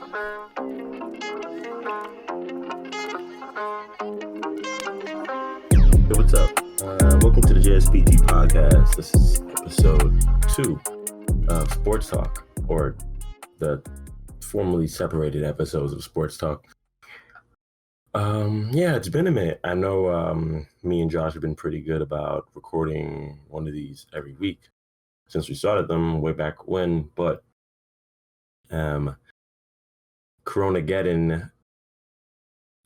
Hey, what's up? Welcome to the JSPT podcast. This is episode 2 of Sports Talk, or the formerly separated episodes of Sports Talk. Yeah, it's been a minute. I know me and Josh have been pretty good about recording one of these every week since we started them way back when, but Coronageddon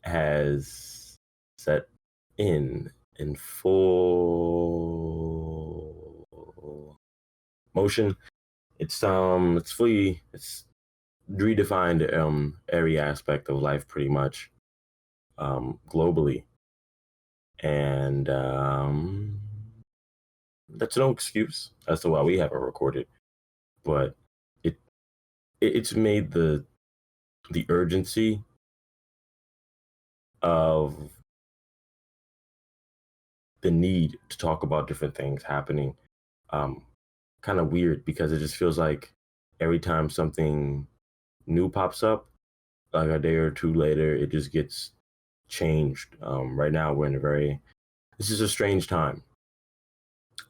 has set in full motion. It's redefined every aspect of life pretty much globally, and that's no excuse as to why we haven't recorded, but it's made the urgency of the need to talk about different things happening kind of weird, because it just feels like every time something new pops up, like a day or two later, it just gets changed. Right now, we're in this is a strange time.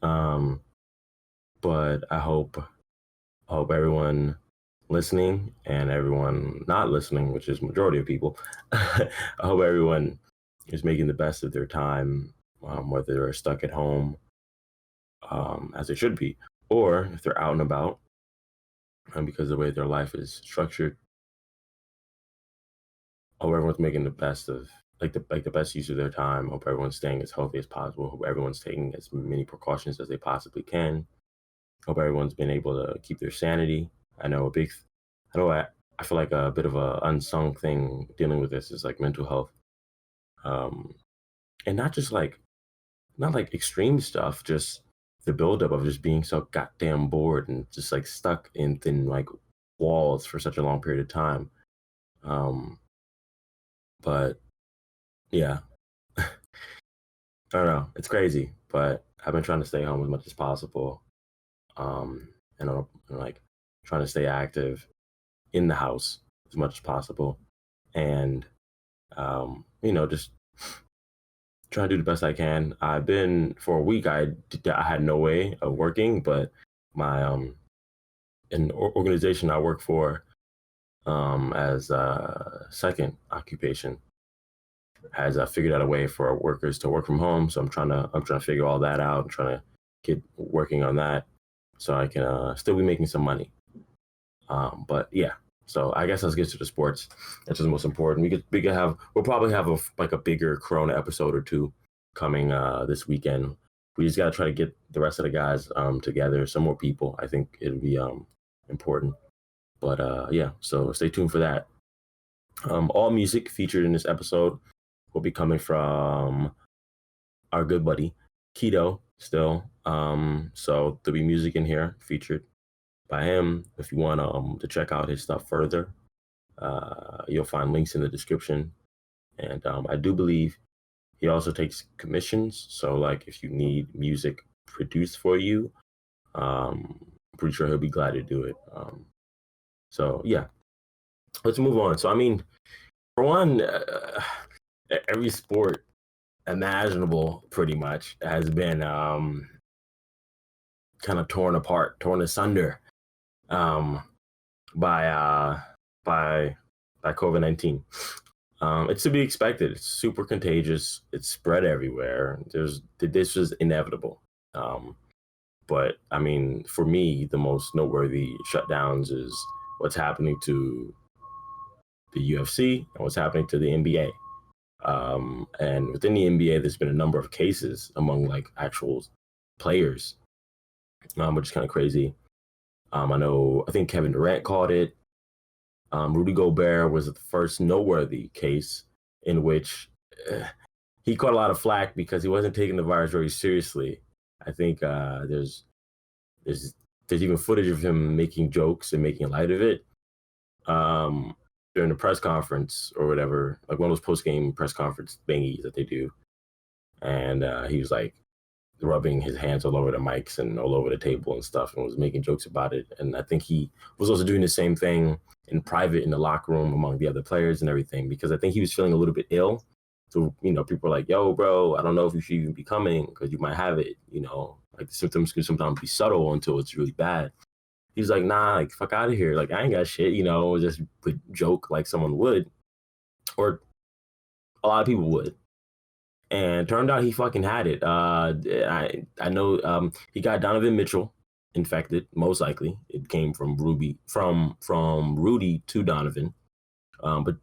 But I hope everyone listening and everyone not listening, which is majority of people, I hope everyone is making the best of their time, whether they're stuck at home, as they should be, or if they're out and about, because of the way their life is structured. I hope everyone's making the best of the best use of their time. Hope everyone's staying as healthy as possible. Hope everyone's taking as many precautions as they possibly can. Hope everyone's been able to keep their sanity. I feel like a bit of a unsung thing dealing with this is like mental health, and not like extreme stuff, just the buildup of just being so goddamn bored and just like stuck in thin like walls for such a long period of time. But yeah, I don't know. It's crazy, but I've been trying to stay home as much as possible, and I'm like trying to stay active in the house as much as possible, and just trying to do the best I can. I've been for a week. I had no way of working, but my an organization I work for as a second occupation has figured out a way for workers to work from home. So I'm trying to figure all that out. I'm trying to get working on that so I can still be making some money. But yeah, so I guess let's get to the sports. That's what's most important. We'll probably have a bigger Corona episode or two coming this weekend. We just got to try to get the rest of the guys together, some more people. I think it'll be important. But yeah, so stay tuned for that. All music featured in this episode will be coming from our good buddy Keto still. So there'll be music in here featured by him. If you want to check out his stuff further, you'll find links in the description. And I do believe he also takes commissions. So like if you need music produced for you, I'm pretty sure he'll be glad to do it. So yeah, let's move on. So I mean, for one, every sport imaginable pretty much has been kind of torn asunder by COVID-19. It's to be expected. It's super contagious. It's spread everywhere. This was inevitable. But I mean, for me, the most noteworthy shutdowns is what's happening to the UFC and what's happening to the NBA. And within the NBA, there's been a number of cases among like actual players, which is kind of crazy. I think Kevin Durant caught it. Rudy Gobert was the first noteworthy case in which he caught a lot of flack because he wasn't taking the virus very seriously. I think there's even footage of him making jokes and making light of it during the press conference or whatever, like one of those post-game press conference thingies that they do. And he was like, rubbing his hands all over the mics and all over the table and stuff, and was making jokes about it. And I think he was also doing the same thing in private in the locker room among the other players and everything, because I think he was feeling a little bit ill. So, people are like, yo, bro, I don't know if you should even be coming because you might have it, like the symptoms can sometimes be subtle until it's really bad. He's like, nah, like, fuck out of here. Like, I ain't got shit, just joke like someone would, or a lot of people would. And turned out he fucking had it. I know he got Donovan Mitchell infected. Most likely, it came from Rudy to Donovan. But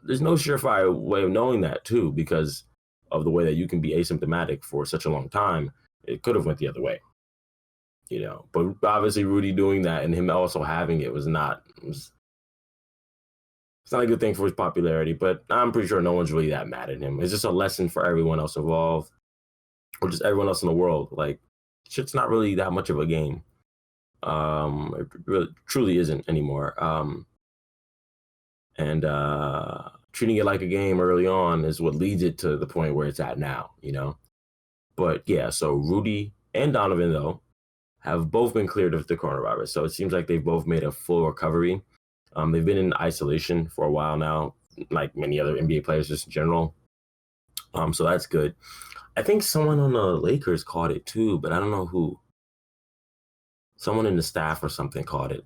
there's no surefire way of knowing that too, because of the way that you can be asymptomatic for such a long time. It could have went the other way, But obviously, Rudy doing that and him also having it was not. It's not a good thing for his popularity, but I'm pretty sure no one's really that mad at him. It's just a lesson for everyone else involved, or just everyone else in the world. Like, shit's not really that much of a game. It really, truly isn't anymore. And treating it like a game early on is what leads it to the point where it's at now, But yeah, so Rudy and Donovan, though, have both been cleared of the coronavirus. So it seems like they've both made a full recovery. They've been in isolation for a while now, like many other NBA players just in general. So that's good. I think someone on the Lakers caught it too, but I don't know who. Someone in the staff or something caught it.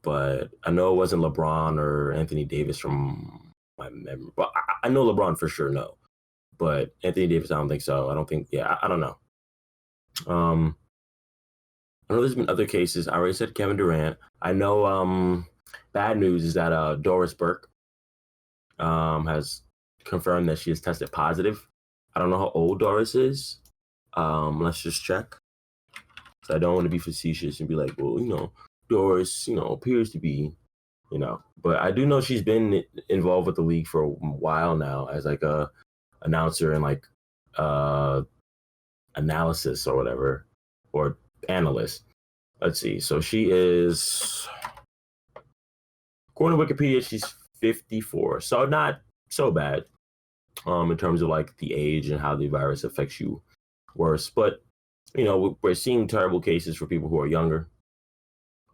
But I know it wasn't LeBron or Anthony Davis from my memory. Well, I know LeBron for sure, no. But Anthony Davis, I don't think so. I don't think, I don't know. I know there's been other cases. I already said Kevin Durant. I know bad news is that Doris Burke has confirmed that she has tested positive. I don't know how old Doris is. Let's just check. So I don't want to be facetious and be like, well, Doris, appears to be, But I do know she's been involved with the league for a while now as like a announcer and like analysis or whatever, or analyst. Let's see. So she is, according to Wikipedia, she's 54. So not so bad in terms of like the age and how the virus affects you worse. But, we're seeing terrible cases for people who are younger.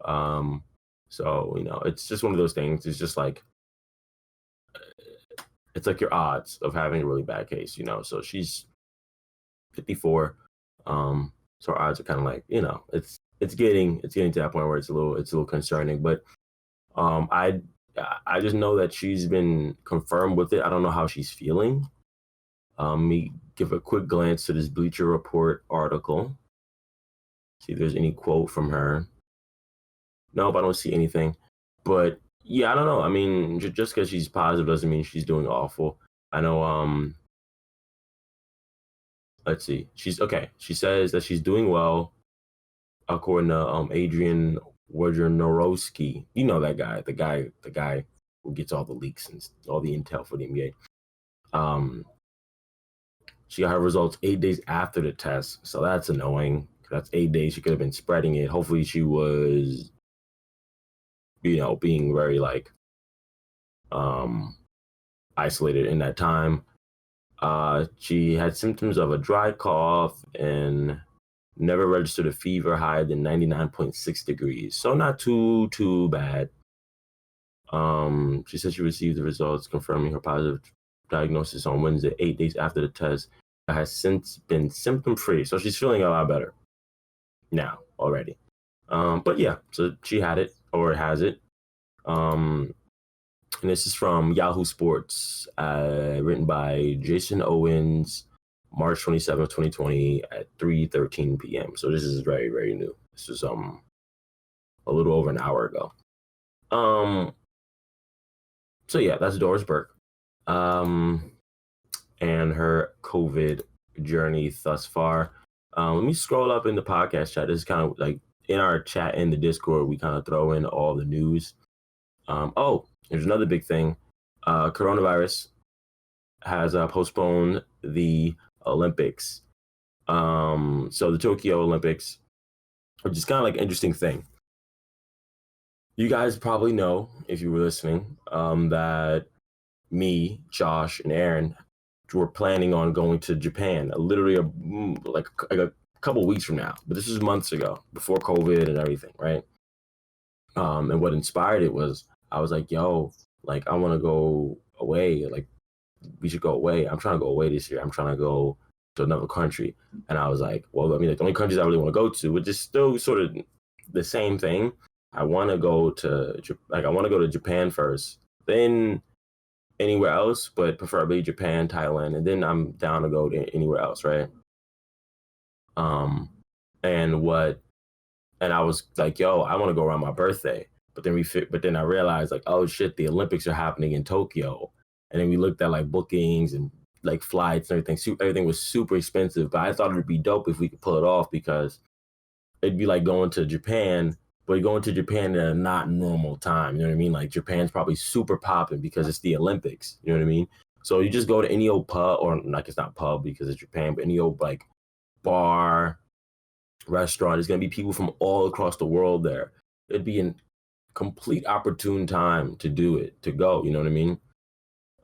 So, it's just one of those things. It's just like, it's like your odds of having a really bad case, So she's 54. So our odds are kind of like, it's getting to that point where it's a little concerning. But I just know that she's been confirmed with it. I don't know how she's feeling. Let me give a quick glance to this Bleacher Report article. See if there's any quote from her. Nope, I don't see anything. But yeah, I don't know. I mean, just because she's positive doesn't mean she's doing awful. I know. Let's see. She's okay. She says that she's doing well, according to Adrian Wojnarowski. You know that guy, the guy who gets all the leaks and all the intel for the NBA. She got her results 8 days after the test, so that's annoying. That's 8 days. She could have been spreading it. Hopefully, she was, being very like isolated in that time. She had symptoms of a dry cough and never registered a fever higher than 99.6 degrees. So not too bad. She said she received the results confirming her positive diagnosis on Wednesday, 8 days after the test. Has since been symptom-free. So she's feeling a lot better now already. But yeah, so she had it or has it. And this is from Yahoo Sports, written by Jason Owens, March 27th, 2020 at 3:13 p.m. So this is very, very new. This is a little over an hour ago. So yeah, that's Doris Burke. And her COVID journey thus far. Let me scroll up in the podcast chat. This is kind of like in our chat in the Discord, we kind of throw in all the news. There's another big thing. Coronavirus has postponed the Olympics. So the Tokyo Olympics, which is kind of like an interesting thing. You guys probably know, if you were listening, that me, Josh, and Aaron we're planning on going to Japan, literally like a couple weeks from now. But this was months ago, before COVID and everything, right? And what inspired it was I was like, yo, like I want to go away. Like we should go away. I'm trying to go away this year. I'm trying to go to another country. And I was like, well, I mean, like, the only countries I really want to go to, which is still sort of the same thing. I want to go to Japan first, then anywhere else, but preferably Japan, Thailand, and then I'm down to go to anywhere else, right? Um, and what and I was like, yo, I want to go around my birthday. But then I realized like, oh shit, the Olympics are happening in Tokyo. And then we looked at like bookings and like flights and everything. Everything was super expensive, but I thought it'd be dope if we could pull it off because it'd be like going to Japan, but going to Japan at a not normal time. You know what I mean? Like Japan's probably super popping because it's the Olympics. You know what I mean? So you just go to any old pub, or like it's not pub because it's Japan, but any old like bar, restaurant. There's gonna be people from all across the world there. It'd be a complete opportune time to do it, to go. You know what I mean?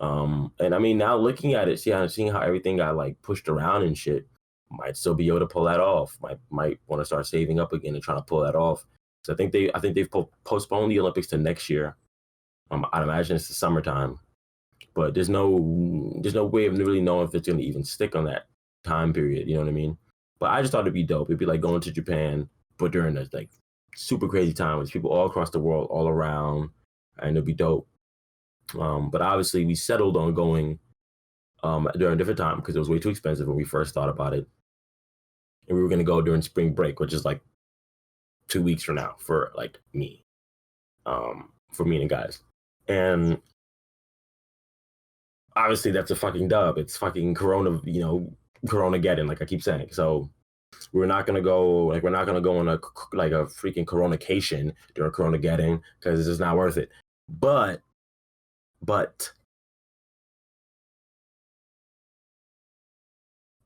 And I mean now looking at it, seeing how everything got like pushed around and shit, might still be able to pull that off. Might want to start saving up again and trying to pull that off. So I think they've postponed the Olympics to next year. I'd imagine it's the summertime, but there's no way of really knowing if it's gonna even stick on that time period. You know what I mean? But I just thought it'd be dope. It'd be like going to Japan, but during a like super crazy time with people all across the world, all around, and it'd be dope. But obviously, we settled on going during a different time because it was way too expensive when we first thought about it, and we were gonna go during spring break, which is like 2 weeks from now for like me, for me and the guys, and obviously that's a fucking dub. It's fucking Corona, Corona getting like I keep saying. So we're not gonna go on a freaking Coronacation during Corona getting because it's just not worth it. But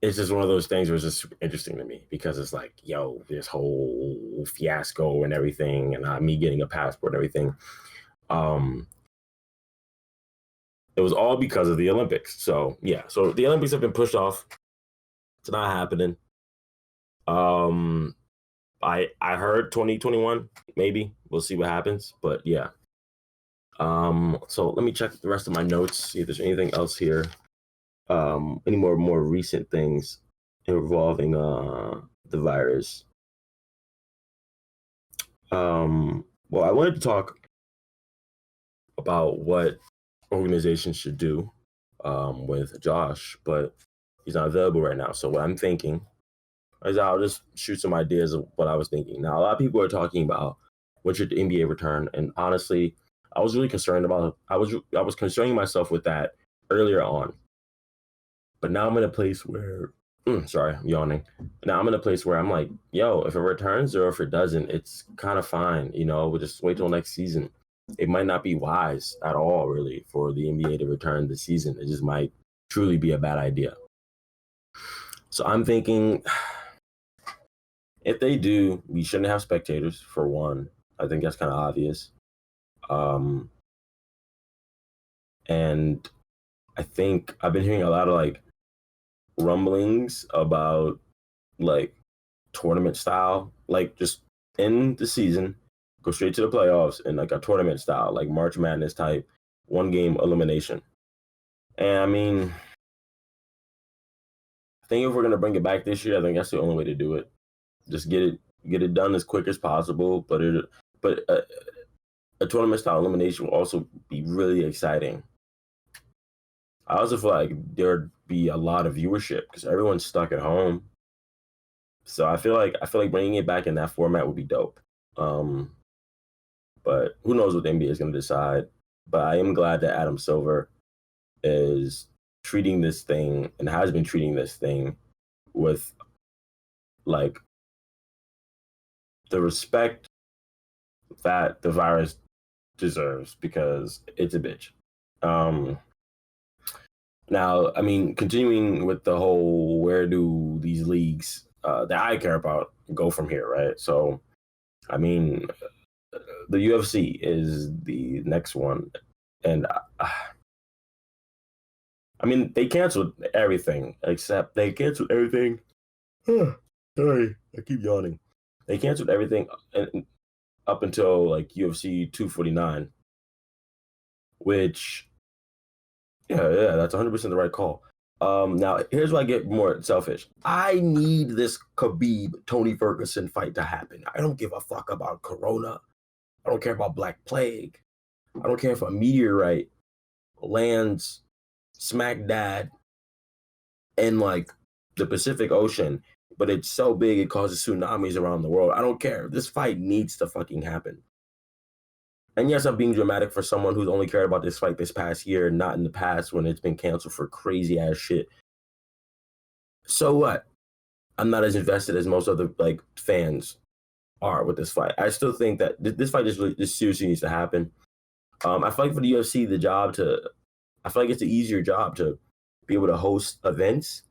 it's just one of those things where it's just super interesting to me because it's like, yo, this whole fiasco and everything, and me getting a passport and everything. It was all because of the Olympics. So yeah, so the Olympics have been pushed off. It's not happening. I heard 2021, maybe. We'll see what happens. But yeah. So let me check the rest of my notes, see if there's anything else here. Any more recent things involving the virus. Well, I wanted to talk about what organizations should do with Josh, but he's not available right now. So what I'm thinking is I'll just shoot some ideas of what I was thinking. Now, a lot of people are talking about when should the NBA return, and honestly, I was really concerned about. I was concerning myself with that earlier on, but now I'm in a place where. Sorry, I'm yawning. Now I'm in a place where I'm like, yo, if it returns or if it doesn't, it's kind of fine. We'll just wait till next season. It might not be wise at all, really, for the NBA to return this season. It just might truly be a bad idea. So I'm thinking if they do, we shouldn't have spectators, for one. I think that's kind of obvious. And I think I've been hearing a lot of like rumblings about like tournament style, like just end the season, go straight to the playoffs and like a tournament style, like March Madness type, 1-game elimination. And I mean, I think if we're gonna bring it back this year, I think that's the only way to do it. Just get it done as quick as possible. But a tournament style elimination will also be really exciting. I also feel like there'd be a lot of viewership because everyone's stuck at home. So I feel like bringing it back in that format would be dope. But who knows what the NBA is going to decide. But I am glad that Adam Silver is treating this thing and has been treating this thing with like the respect that the virus deserves because it's a bitch. Now, I mean, continuing with the whole where do these leagues that I care about go from here, right? So, I mean, the UFC is the next one, and I mean, they canceled everything except they canceled everything. Sorry, I keep yawning. They canceled everything up until like UFC 249, which yeah, that's 100% the right call. Now here's where I get more selfish. I need this Khabib Tony Ferguson fight to happen. I don't give a fuck about Corona. I don't care about Black Plague. I don't care if a meteorite lands smack dab in like the Pacific Ocean, but it's so big it causes tsunamis around the world. I don't care. This fight needs to fucking happen. And yes, I'm being dramatic for someone who's only cared about this fight this past year, not in the past when it's been canceled for crazy ass shit. So what? I'm not as invested as most other like fans are with this fight. I still think that this fight this seriously needs to happen. I feel like for the UFC, I feel like it's an easier job to be able to host events.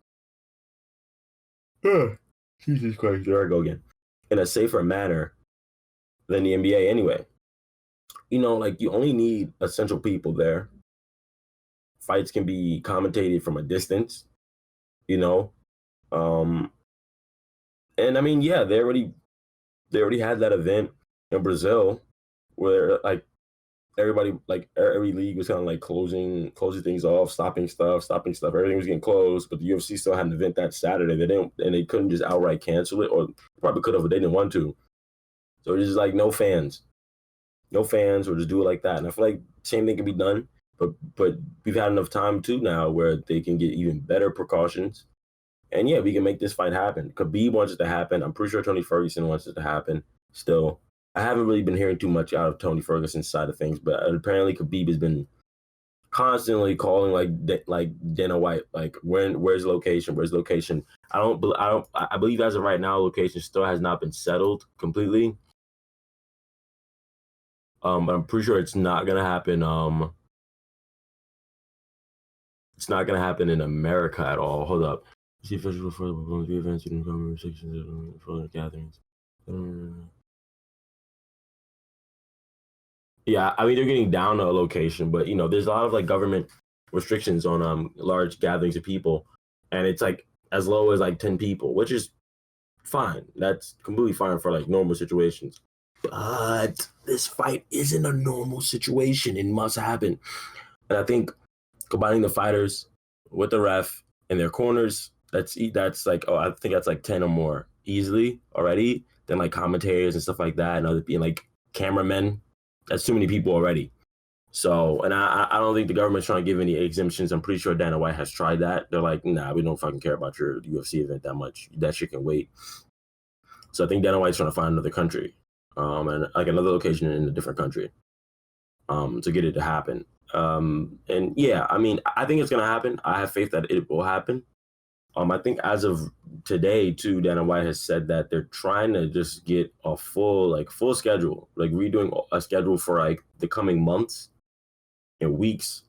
Jesus Christ, there I go again. In a safer manner than the NBA anyway. You know, like you only need essential people there. Fights can be commentated from a distance, you know. And I mean, yeah, they already had that event in Brazil where like everybody like every league was kind of like closing things off, stopping stuff. Everything was getting closed, but the UFC still had an event that Saturday. They couldn't just outright cancel it, or probably could have, but they didn't want to. So it's just like no fans, or just do it like that. And I feel like same thing can be done, but we've had enough time too now where they can get even better precautions. And yeah, we can make this fight happen. Khabib wants it to happen. I'm pretty sure Tony Ferguson wants it to happen still. I haven't really been hearing too much out of Tony Ferguson's side of things, but apparently Khabib has been constantly calling like Dana White, like where's location? I believe as of right now, location still has not been settled completely. But I'm pretty sure it's not gonna happen. It's not gonna happen in America at all. Hold up. See official for the events in conversations for gatherings. Yeah, I mean they're getting down to a location, but you know, there's a lot of like government restrictions on large gatherings of people, and it's like as low as like 10 people, which is fine. That's completely fine for like normal situations. But this fight isn't a normal situation. It must happen. And I think combining the fighters with the ref and their corners, that's like, oh, I think that's like 10 or more easily already. Then like commentators and stuff like that, and other being like cameramen. That's too many people already. So, and I don't think the government's trying to give any exemptions. I'm pretty sure Dana White has tried that. They're like, nah, we don't fucking care about your UFC event that much. That shit can wait. So I think Dana White's trying to find another country, and like another location in a different country, to get it to happen. And yeah, I mean, I think it's gonna happen. I have faith that it will happen. I think as of today, too, Dana White has said that they're trying to just get a full schedule, like redoing a schedule for like the coming months and weeks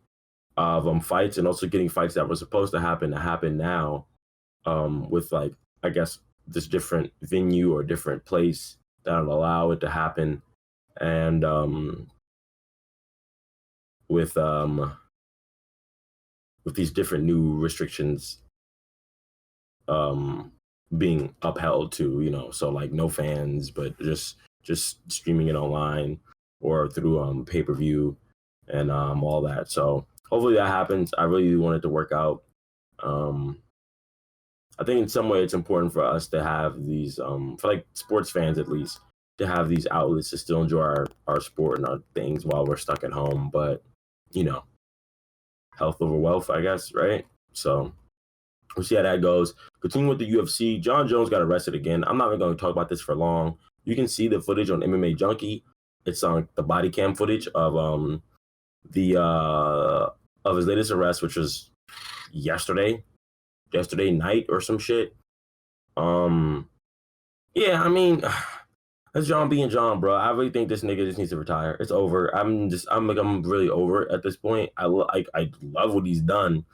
of fights, and also getting fights that were supposed to happen now, with like I guess this different venue or different place that'll allow it to happen, and with these different new restrictions being upheld too, you know, so like no fans, but just streaming it online or through pay-per-view and all that. So hopefully that happens. I really want it to work out. I think in some way it's important for us to have these for like sports fans at least, to have these outlets to still enjoy our sport and our things while we're stuck at home. But you know, health over wealth, I guess, right? So we'll see how that goes. Continue with the UFC. John Jones got arrested again. I'm not even going to talk about this for long. You can see the footage on MMA Junkie. It's on the body cam footage of of his latest arrest, which was yesterday night or some shit. Yeah, I mean, that's John being John, bro. I really think this nigga just needs to retire. It's over. I'm really over it at this point. I love what he's done,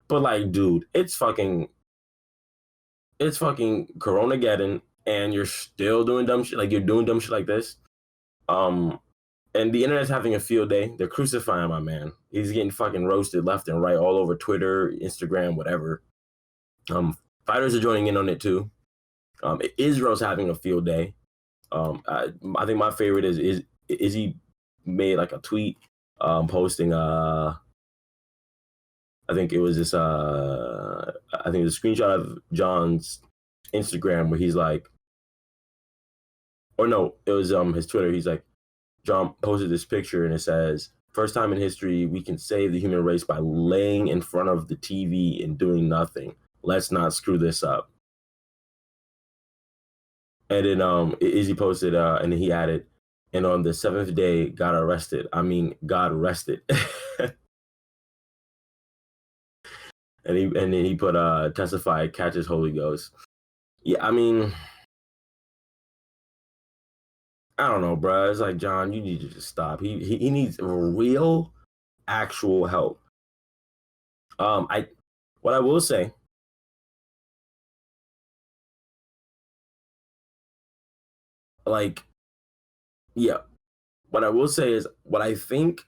but like, dude, it's fucking Coronageddon, and you're still doing dumb shit. Like you're doing dumb shit like this. And the internet's having a field day. They're crucifying my man. He's getting fucking roasted left and right all over Twitter, Instagram, whatever. Fighters are joining in on it too. Israel's having a field day. I think my favorite is he made like a tweet posting I think it was this I think it was a screenshot of John's Instagram where he's like, or no, it was his Twitter. He's like, John posted this picture and it says, first time in history we can save the human race by laying in front of the TV and doing nothing. Let's not screw this up. And then Izzy posted and he added, and on the seventh day got arrested. I mean, God rested. and then he put testify, catches Holy Ghost. Yeah, I mean, I don't know, bro. It's like, John, you need to just stop. He needs real, actual help. What I will say, like, yeah, what I will say is what I think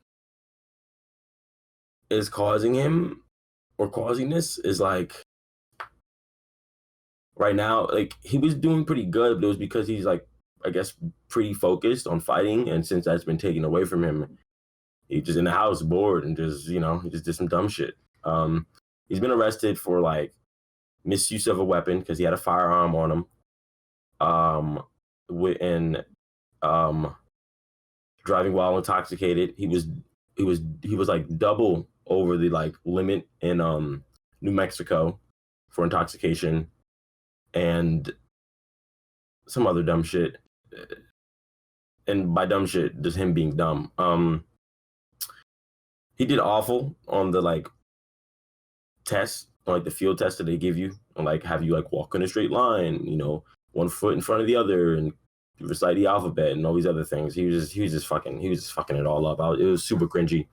is causing him or causing this is like right now, like he was doing pretty good, but it was because he's like, I guess, pretty focused on fighting, and since that's been taken away from him, he just in the house bored and just, you know, he just did some dumb shit. He's been arrested for like misuse of a weapon because he had a firearm on him. And driving while intoxicated. He was like double over the like limit in New Mexico for intoxication and some other dumb shit. And by dumb shit, just him being dumb. He did awful on the like test, like the field test that they give you, and like have you like walk in a straight line, you know, one foot in front of the other, and recite the alphabet and all these other things. He was just fucking it all up. It was super cringy.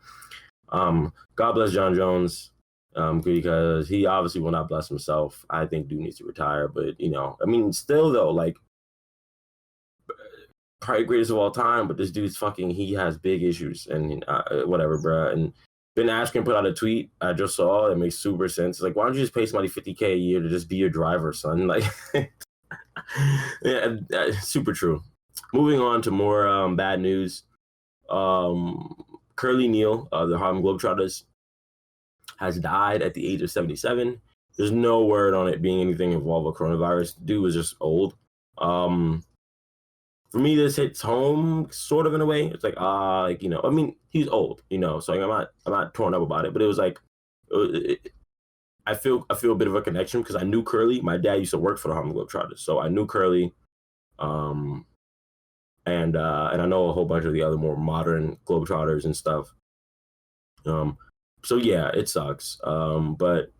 God bless John Jones, because he obviously will not bless himself. I think dude needs to retire, but you know, I mean, still though, like probably greatest of all time, but this dude's fucking, he has big issues and whatever, bro. And Ben Askren put out a tweet I just saw that makes super sense. It's like, why don't you just pay somebody $50K a year to just be your driver, son? Like, yeah, super true. Moving on to more bad news. Curly Neal, the Harlem Globetrotters, has died at the age of 77. There's no word on it being anything involved with coronavirus. Dude was just old. For me, this hits home sort of in a way. It's like, like, you know, I mean, he's old, you know, so like, I'm not torn up about it, but it was like, I feel a bit of a connection because I knew Curly. My dad used to work for the Harlem Globetrotters, so I knew Curly. And I know a whole bunch of the other more modern Globetrotters and stuff. So yeah, it sucks. But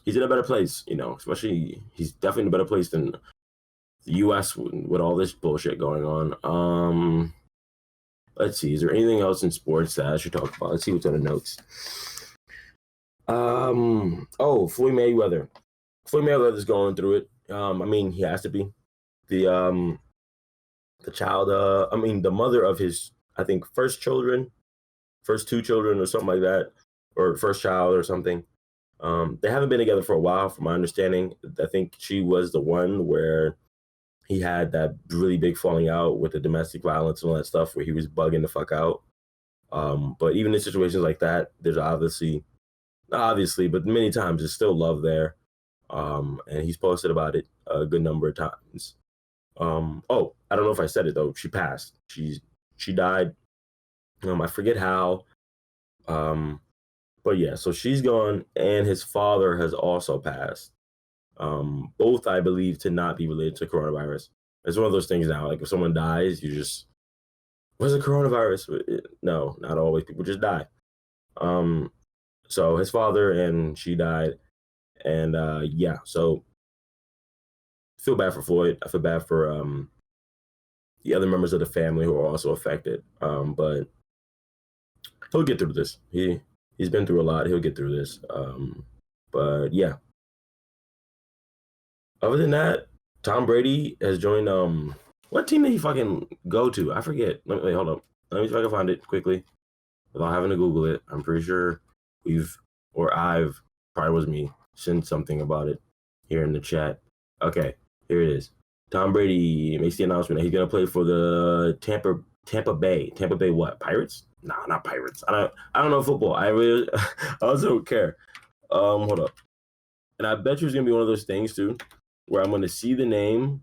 he's in a better place, you know, especially he's definitely in a better place than the US with all this bullshit going on. Let's see, is there anything else in sports that I should talk about? Let's see what's on the notes. Floyd Mayweather. Floyd Mayweather is going through it. I mean, he has to be. The child, the mother of his, I think, first two children or something like that, or first child or something. They haven't been together for a while, from my understanding. I think she was the one where he had that really big falling out with the domestic violence and all that stuff where he was bugging the fuck out. But even in situations like that, there's obviously, but many times there's still love there. And he's posted about it a good number of times. I don't know if I said it though. She passed. She died. I forget how. But yeah, so she's gone, and his father has also passed. Both, I believe, to not be related to coronavirus. It's one of those things now. Like if someone dies, you just, was it coronavirus? No, not always. People just die. So his father and she died, and yeah. So I feel bad for Floyd. I feel bad for the other members of the family who are also affected. But he'll get through this. He's been through a lot. He'll get through this. But yeah. Other than that, Tom Brady has joined. What team did he fucking go to? I forget. Wait, hold up. Let me see if I can find it quickly without having to Google it. I'm pretty sure I've, probably was me, sent something about it here in the chat. Okay, here it is. Tom Brady makes the announcement that he's gonna play for the Tampa Bay what? Pirates? Nah, not Pirates. I don't know football. I also don't care. Hold up. And I bet you it's gonna be one of those things too, where I'm gonna see the name,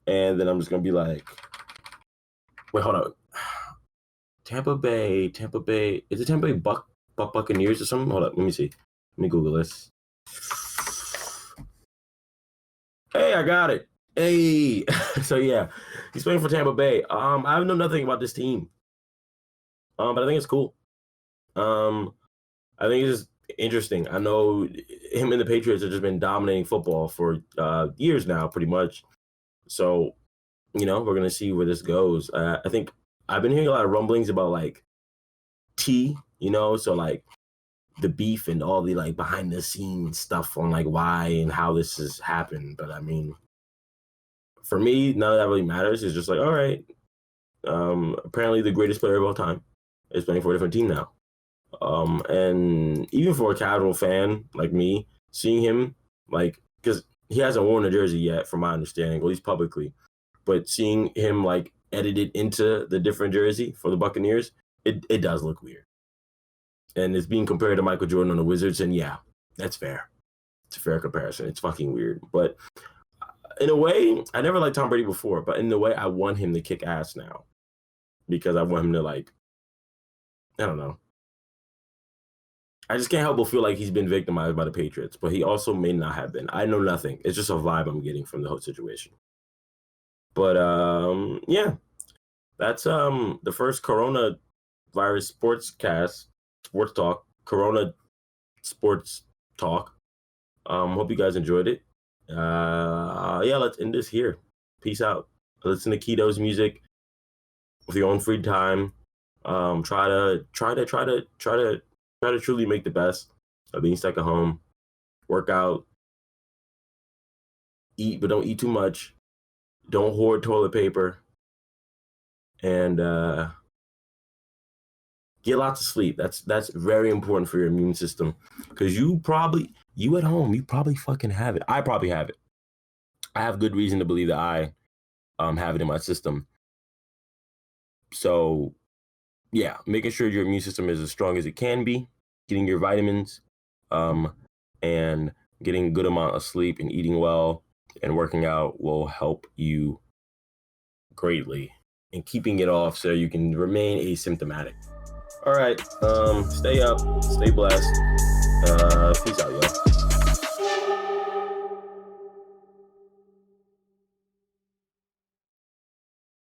and then I'm just gonna be like, wait, hold up. Tampa Bay. Is it Tampa Bay Buccaneers or something? Hold up, let me see. Let me Google this. Hey, I got it. Hey, so yeah, he's playing for Tampa Bay. I know nothing about this team, but I think it's cool. I think it's just interesting. I know him and the Patriots have just been dominating football for years now, pretty much. So, we're gonna see where this goes. I think I've been hearing a lot of rumblings about like so like the beef and all the like behind the scenes stuff on like why and how this has happened. But I mean, for me, none of that really matters. It's just like, all right, apparently the greatest player of all time is playing for a different team now. And even for a casual fan like me, seeing him like, because he hasn't worn a jersey yet, from my understanding, at least publicly, but seeing him like edited into the different jersey for the Buccaneers, it does look weird. And it's being compared to Michael Jordan on the Wizards, and yeah, that's fair. It's a fair comparison. It's fucking weird, but in a way, I never liked Tom Brady before, but in a way, I want him to kick ass now because I want him to like, I don't know. I just can't help but feel like he's been victimized by the Patriots, but he also may not have been. I know nothing. It's just a vibe I'm getting from the whole situation. But yeah, that's the first coronavirus sports talk, Corona sports talk. Hope you guys enjoyed it. Yeah, let's end this here. Peace out. Listen to Keto's music with your own free time. Try to truly make the best of being stuck at home. Work out. Eat, but don't eat too much. Don't hoard toilet paper. And get lots of sleep. That's very important for your immune system. Because you at home, you probably fucking have it. I probably have it. I have good reason to believe that I have it in my system. So yeah, making sure your immune system is as strong as it can be, getting your vitamins, and getting a good amount of sleep and eating well and working out will help you greatly and keeping it off so you can remain asymptomatic. All right, stay up, stay blessed. Peace out, y'all.